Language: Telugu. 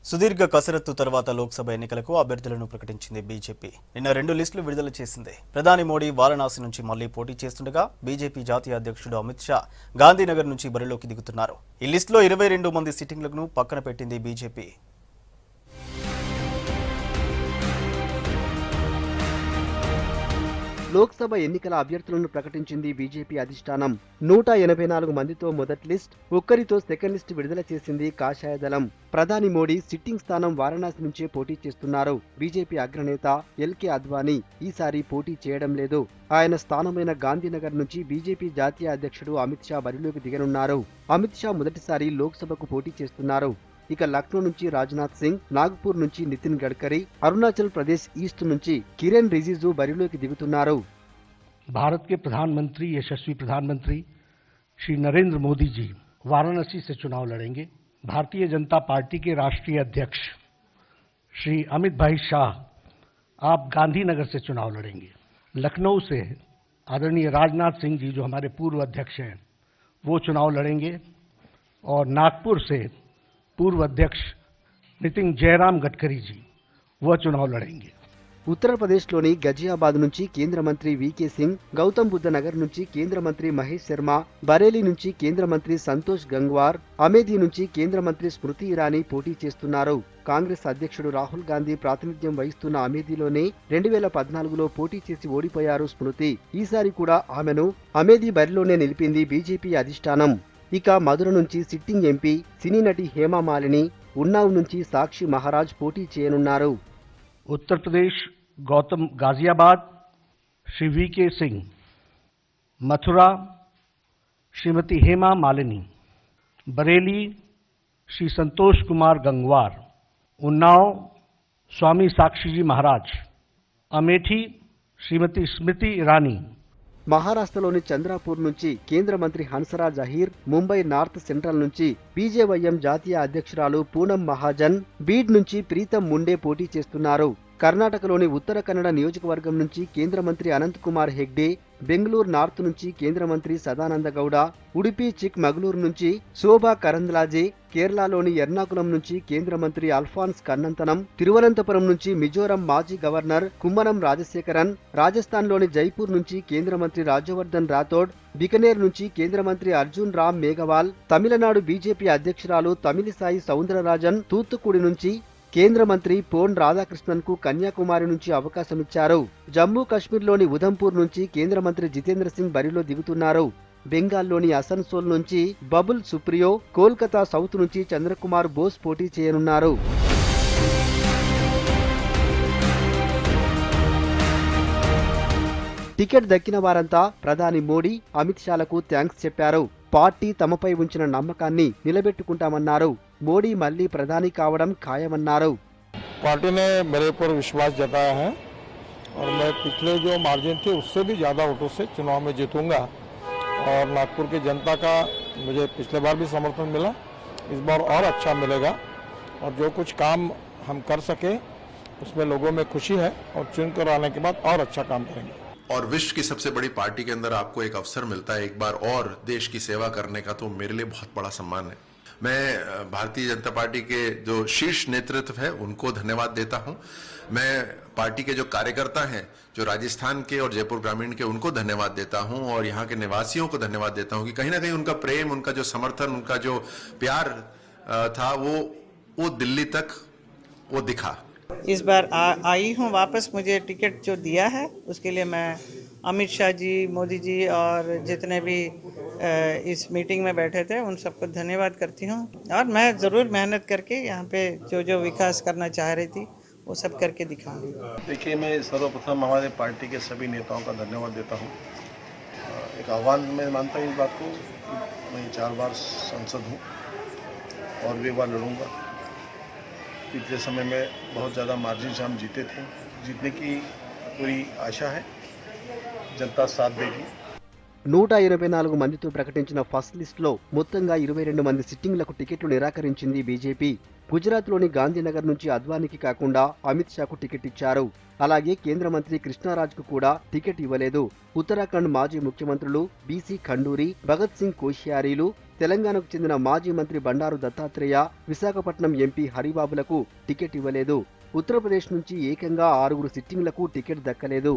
సుదీర్ఘ కసరత్తు తర్వాత లోక్సభ ఎన్నికలకు అభ్యర్థులను ప్రకటించింది బీజేపీ. నిన్న 2 లిస్టులు విడుదల చేసింది. ప్రధాని మోడీ వారణాసి నుంచి మళ్లీ పోటీ చేస్తుండగా బీజేపీ జాతీయ అధ్యక్షుడు అమిత్ షా గాంధీనగర్ నుంచి బరిలోకి దిగుతున్నారు. ఈ లిస్టులో 22 మంది సిట్టింగ్లను పక్కన పెట్టింది బీజేపీ. లోక్సభ ఎన్నికల అభ్యర్థులను ప్రకటించింది బీజేపీ అధిష్టానం. 184 మందితో మొదటి లిస్ట్, ఒక్కరితో సెకండ్ లిస్ట్ విడుదల చేసింది కాషాయ దళం. ప్రధాని మోడీ సిట్టింగ్ స్థానం వారణాసి నుంచే పోటీ చేస్తున్నారు. బీజేపీ అగ్రనేత ఎల్కే అద్వానీ ఈసారి పోటీ చేయడం లేదు. ఆయన స్థానమైన గాంధీనగర్ నుంచి బీజేపీ జాతీయ అధ్యక్షుడు అమిత్ షా బరిలోకి దిగనున్నారు. అమిత్ షా మొదటిసారి లోక్సభకు పోటీ చేస్తున్నారు. ఇక లక్నో నుంచి రాజ్నాథ్ సింగ్, నాగ్పూర్ నుంచి నితిన్ గడ్కరీ, అరుణాచల్ ప్రదేశ్ ఈస్ట్ నుంచి కిరణ్ రిజిజు బరిలోకి దిగుతున్నారు. भारत के प्रधानमंत्री यशस्वी प्रधानमंत्री श्री नरेंद्र मोदी जी वाराणसी से चुनाव लड़ेंगे। भारतीय जनता पार्टी के राष्ट्रीय अध्यक्ष श्री अमित भाई शाह आप गांधीनगर से चुनाव लड़ेंगे। लखनऊ से आदरणीय राजनाथ सिंह जी जो हमारे पूर्व अध्यक्ष हैं वो चुनाव लड़ेंगे और नागपुर से पूर्व अध्यक्ष नितिन जयराम गडकरी जी वह चुनाव लड़ेंगे। ఉత్తరప్రదేశ్లోని గజియాబాద్ నుంచి కేంద్ర మంత్రి వీకే సింగ్, గౌతమ్ బుద్ధ నగర్ నుంచి కేంద్ర మంత్రి మహేష్ శర్మ, బరేలీ నుంచి కేంద్ర మంత్రి సంతోష్ గంగ్వార్, అమేథీ నుంచి కేంద్ర మంత్రి స్మృతి ఇరానీ పోటీ చేస్తున్నారు. కాంగ్రెస్ అధ్యక్షుడు రాహుల్ గాంధీ ప్రాతినిధ్యం వహిస్తున్న అమేథీలోనే 2014లో పోటీ చేసి ఓడిపోయారు స్మృతి. ఈసారి కూడా ఆమెను అమేథీ బరిలోనే నిలిపింది బీజేపీ అధిష్టానం. ఇక మధుర నుంచి సిట్టింగ్ ఎంపీ సినీ నటి హేమా మాలిని, ఉన్నావ్ నుంచి సాక్షి మహారాజ్ పోటీ చేయనున్నారు. उत्तर प्रदेश गौतम गाजियाबाद श्री वीके सिंह, मथुरा श्रीमती हेमा मालिनी, बरेली श्री संतोष कुमार गंगवार, उन्नाव स्वामी साक्षी जी महाराज, अमेठी श्रीमती स्मृति ईरानी. మహారాష్ట్రలోని చంద్రాపూర్ నుంచి కేంద్ర మంత్రి హన్సరాజ్ అహీర్, ముంబై నార్త్ సెంట్రల్ నుంచి బీజేవైఎం జాతీయ అధ్యక్షురాలు పూనం మహాజన్, బీడ్ నుంచి ప్రీతం ముండే పోటీ చేస్తున్నారు. కర్ణాటకలోని ఉత్తర కన్నడ నియోజకవర్గం నుంచి కేంద్ర మంత్రి అనంత్ కుమార్ హెగ్డే, బెంగళూరు నార్త్ నుంచి కేంద్ర మంత్రి సదానంద గౌడ, ఉడిపి చిక్ మగళూరు నుంచి శోభా కరంద్లాజే, కేరళలోని ఎర్నాకులం నుంచి కేంద్ర మంత్రి అల్ఫాన్స్ కన్నంతనం, తిరువనంతపురం నుంచి మిజోరం మాజీ గవర్నర్ కుమ్మనం రాజశేఖరన్, రాజస్థాన్లోని జైపూర్ నుంచి కేంద్ర మంత్రి రాజ్యవర్ధన్ రాథోడ్, బికనేర్ నుంచి కేంద్ర మంత్రి అర్జున్ రామ్ మేఘవాల్, తమిళనాడు బీజేపీ అధ్యక్షురాలు తమిళిసాయి సౌందరరాజన్, తూత్తుకుడి నుంచి కేంద్ర మంత్రి పోన్ రాధాకృష్ణన్ కు కన్యాకుమారి నుంచి అవకాశమిచ్చారు. జమ్మూ కాశ్మీర్లోని ఉధంపూర్ నుంచి కేంద్ర మంత్రి జితేంద్ర సింగ్ బరిలో దిగుతున్నారు. బెంగాల్లోని అసన్సోల్ నుంచి బబుల్ సుప్రియో, కోల్కతా సౌత్ నుంచి చంద్రకుమార్ బోస్ పోటీ చేయనున్నారు. టికెట్ దక్కిన వారంతా ప్రధాని మోడీ, అమిత్ షాలకు థ్యాంక్స్ చెప్పారు. పార్టీ తమపై ఉంచిన నమ్మకాన్ని నిలబెట్టుకుంటామన్నారు. మోడీ మళ్లీ ప్రధాని కావడం ఖాయమన్నారు. पार्टी ने मेरे ऊपर विश्वास जताया है और मैं पिछले जो मार्जिन थे उससे भी ज़्यादा वोटों से चुनाव में जीतूंगा और नागपुर की जनता का मुझे पिछले बार भी समर्थन मिला, इस बार और अच्छा मिलेगा और जो कुछ काम हम कर सके उसमें लोगों में खुशी है और चुनकर आने के बाद और अच्छा काम करेंगे। और विश्व की सबसे बड़ी पार्टी के अंदर आपको एक अवसर मिलता है एक बार और देश की सेवा करने का, तो मेरे लिए बहुत बड़ा सम्मान है। मैं भारतीय जनता पार्टी के जो शीर्ष नेतृत्व है उनको धन्यवाद देता हूं। मैं पार्टी के जो कार्यकर्ता हैं जो राजस्थान के और जयपुर ग्रामीण के, उनको धन्यवाद देता हूं और यहाँ के निवासियों को धन्यवाद देता हूं कि कहीं ना कहीं उनका प्रेम, उनका जो समर्थन, उनका जो प्यार था वो दिल्ली तक वो दिखा। इस बार आई हूँ वापस, मुझे टिकट जो दिया है उसके लिए मैं अमित शाह जी, मोदी जी और जितने भी इस मीटिंग में बैठे थे उन सबको धन्यवाद करती हूँ और मैं ज़रूर मेहनत करके यहाँ पे जो विकास करना चाह रही थी वो सब करके दिखाऊंगी। देखिए, मैं सर्वप्रथम हमारे पार्टी के सभी नेताओं का धन्यवाद देता हूँ। एक आह्वान मैं मानता हूँ इस बात को, मैं 4 बार सांसद हूँ और भी बार लड़ूंगा। पिछले समय में बहुत ज़्यादा मार्जिन से हम जीते थे, जीतने की पूरी आशा है, जनता साथ देगी। 184 మందితో ప్రకటించిన ఫస్ట్ లిస్టులో మొత్తంగా 22 మంది సిట్టింగ్లకు టికెట్లు నిరాకరించింది బీజేపీ. గుజరాత్లోని గాంధీనగర్ నుంచి అద్వానీకి కాకుండా అమిత్ షాకు టికెట్ ఇచ్చారు. అలాగే కేంద్ర మంత్రి కృష్ణారాజ్కు కూడా టికెట్ ఇవ్వలేదు. ఉత్తరాఖండ్ మాజీ ముఖ్యమంత్రులు బీసీ ఖండూరి, భగత్ సింగ్ కోశ్యారీలు, తెలంగాణకు చెందిన మాజీ మంత్రి బండారు దత్తాత్రేయ, విశాఖపట్నం ఎంపీ హరిబాబులకు టికెట్ ఇవ్వలేదు. ఉత్తరప్రదేశ్ నుంచి ఏకంగా 6 సిట్టింగ్లకు టికెట్ దక్కలేదు.